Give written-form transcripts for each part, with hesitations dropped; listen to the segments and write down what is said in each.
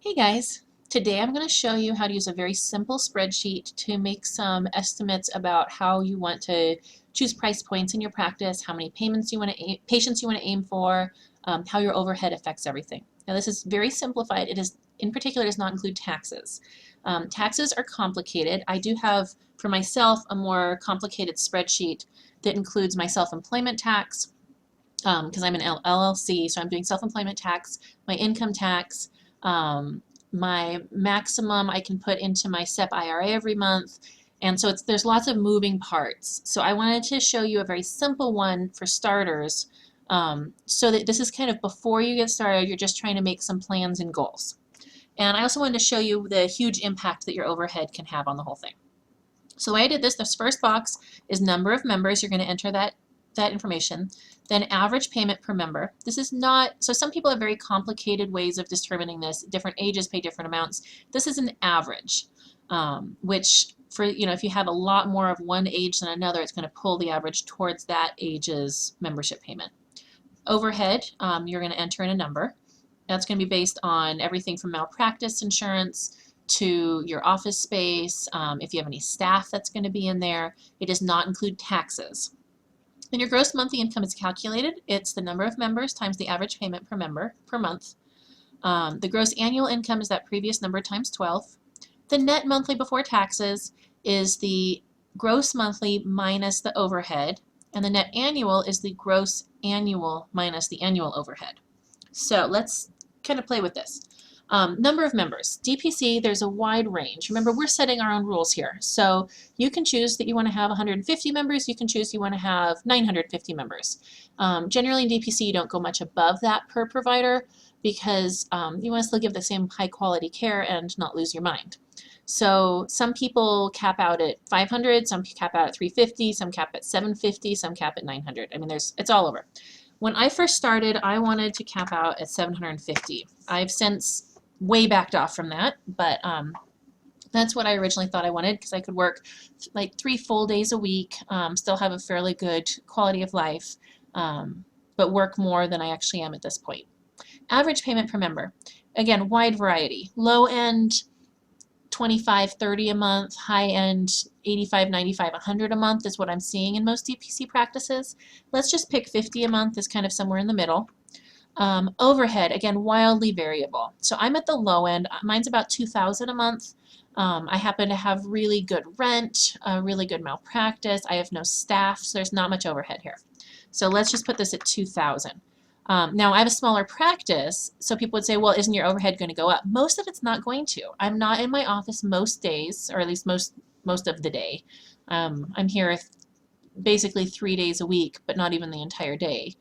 Hey guys, today I'm going to show you how to use a very simple spreadsheet to make some estimates about how you want to choose price points in your practice, how many payments you want to patients you want to aim for, how your overhead affects everything. Now this is very simplified. It is, in particular, does not include taxes. Taxes are complicated. I do have for myself a more complicated spreadsheet that includes my self-employment tax because I'm an LLC, so I'm doing self-employment tax, my income tax, my maximum I can put into my SEP IRA every month, and so there's lots of moving parts. So I wanted to show you a very simple one for starters, so that this is kind of before you get started, you're just trying to make some plans and goals. And I also wanted to show you the huge impact that your overhead can have on the whole thing. So the way I did this first box is number of members. You're going to enter that information. Then average payment per member. This is not, so some people have very complicated ways of determining this. Different ages pay different amounts. This is an average, which for, if you have a lot more of one age than another, it's going to pull the average towards that age's membership payment. Overhead, you're going to enter in a number. That's going to be based on everything from malpractice insurance to your office space. If you have any staff, that's going to be in there. It does not include taxes. And your gross monthly income is calculated. It's the number of members times the average payment per member per month. The gross annual income is that previous number times 12. The net monthly before taxes is the gross monthly minus the overhead. And the net annual is the gross annual minus the annual overhead. So let's kind of play with this. Number of members. DPC, there's a wide range. Remember, we're setting our own rules here. So you can choose that you want to have 150 members. You can choose you want to have 950 members. Generally in DPC, you don't go much above that per provider because you want to still give the same high quality care and not lose your mind. So some people cap out at 500, some cap out at 350, some cap at 750, some cap at 900. I mean, it's all over. When I first started, I wanted to cap out at 750. I've since way backed off from that, but that's what I originally thought I wanted because I could work like 3 full days a week, still have a fairly good quality of life, but work more than I actually am at this point. Average payment per member. Again, wide variety. Low end, 25, 30 a month, high end, 85, 95, 100 a month is what I'm seeing in most DPC practices. Let's just pick 50 a month as kind of somewhere in the middle. Overhead, again, wildly variable. So I'm at the low end. Mine's about $2,000 a month. I happen to have really good rent, really good malpractice. I have no staff, so there's not much overhead here. So let's just put this at $2,000. Now I have a smaller practice, so people would say, well, isn't your overhead going to go up? Most of it's not going to. I'm not in my office most days, or at least most of the day. I'm here basically 3 days a week, but not even the entire day.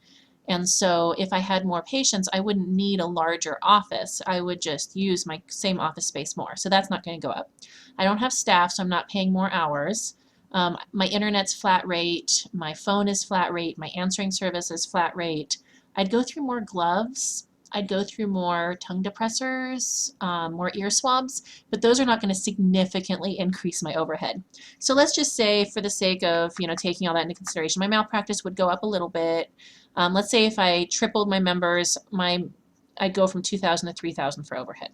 And so if I had more patients, I wouldn't need a larger office. I would just use my same office space more. So that's not going to go up. I don't have staff, so I'm not paying more hours. My internet's flat rate. My phone is flat rate. My answering service is flat rate. I'd go through more gloves. I'd go through more tongue depressors, more ear swabs, but those are not going to significantly increase my overhead. So let's just say, for the sake of taking all that into consideration, my malpractice would go up a little bit. Let's say if I tripled my members, I'd go from 2,000 to 3,000 for overhead.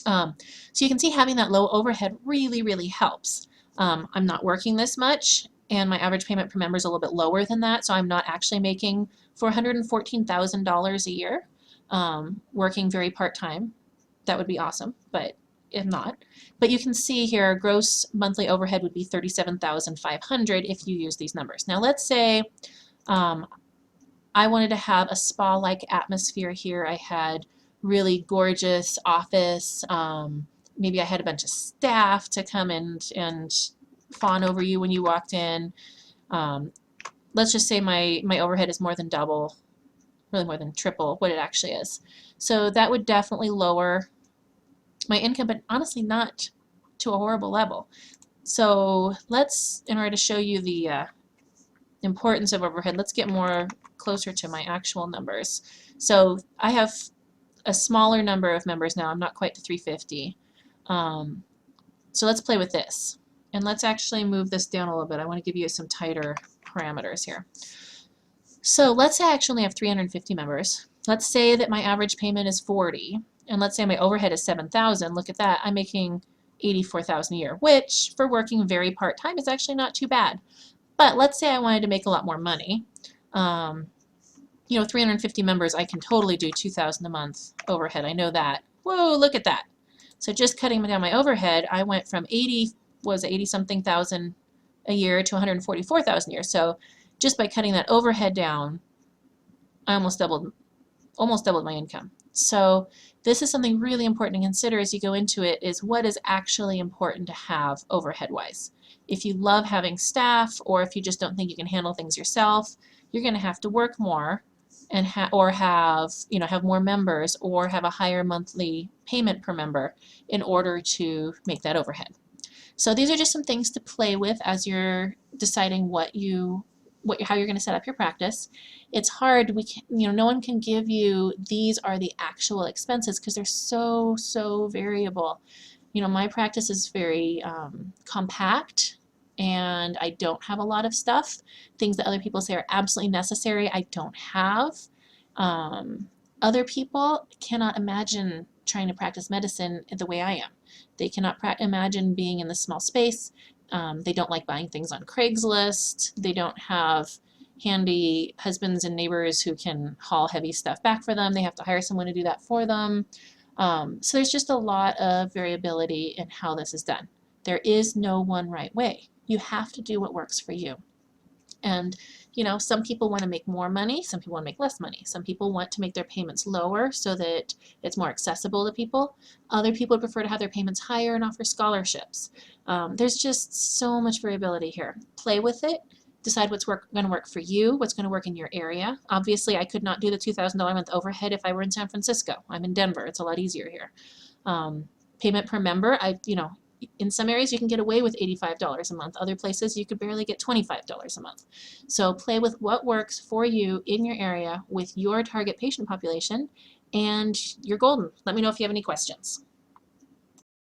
So you can see having that low overhead really, really helps. I'm not working this much, and my average payment per member is a little bit lower than that, so I'm not actually making $414,000 a year. Working very part-time. That would be awesome, but if not. But you can see here, gross monthly overhead would be $37,500 if you use these numbers. Now let's say I wanted to have a spa-like atmosphere here. I had really gorgeous office. Maybe I had a bunch of staff to come and fawn over you when you walked in. Let's just say my overhead is more than double, really more than triple what it actually is. So that would definitely lower my income, but honestly not to a horrible level. So let's, in order to show you the importance of overhead, let's get more closer to my actual numbers. So I have a smaller number of members now. I'm not quite to 350. So let's play with this. And let's actually move this down a little bit. I want to give you some tighter parameters here. So let's say I actually have 350 members. Let's say that my average payment is 40. and let's say my overhead is 7,000, look at that, I'm making 84,000 a year, which for working very part-time is actually not too bad. But let's say I wanted to make a lot more money. You know, 350 members, I can totally do 2,000 a month overhead. I know that. Whoa, look at that. So just cutting down my overhead, I went from 80 something thousand a year to 144,000 a year. So just by cutting that overhead down, I almost doubled my income. So this is something really important to consider as you go into it, is what is actually important to have overhead-wise. If you love having staff, or if you just don't think you can handle things yourself, you're going to have to work more and have more members, or have a higher monthly payment per member in order to make that overhead. So these are just some things to play with as you're deciding how you're going to set up your practice. It's hard. No one can give you these are the actual expenses because they're so variable. My practice is very compact, and I don't have a lot of stuff. Things that other people say are absolutely necessary, I don't have. Other people cannot imagine trying to practice medicine the way I am. They cannot imagine being in this small space. They don't like buying things on Craigslist. They don't have handy husbands and neighbors who can haul heavy stuff back for them. They have to hire someone to do that for them. So there's just a lot of variability in how this is done. There is no one right way. You have to do what works for you. And some people want to make more money, some people want to make less money. Some people want to make their payments lower so that it's more accessible to people. Other people would prefer to have their payments higher and offer scholarships. There's just so much variability here. Play with it. Decide what's going to work for you, what's going to work in your area. Obviously, I could not do the $2,000 a month overhead if I were in San Francisco. I'm in Denver. It's a lot easier here. Payment per member, in some areas you can get away with $85 a month. Other places you could barely get $25 a month. So play with what works for you in your area with your target patient population, and you're golden. Let me know if you have any questions.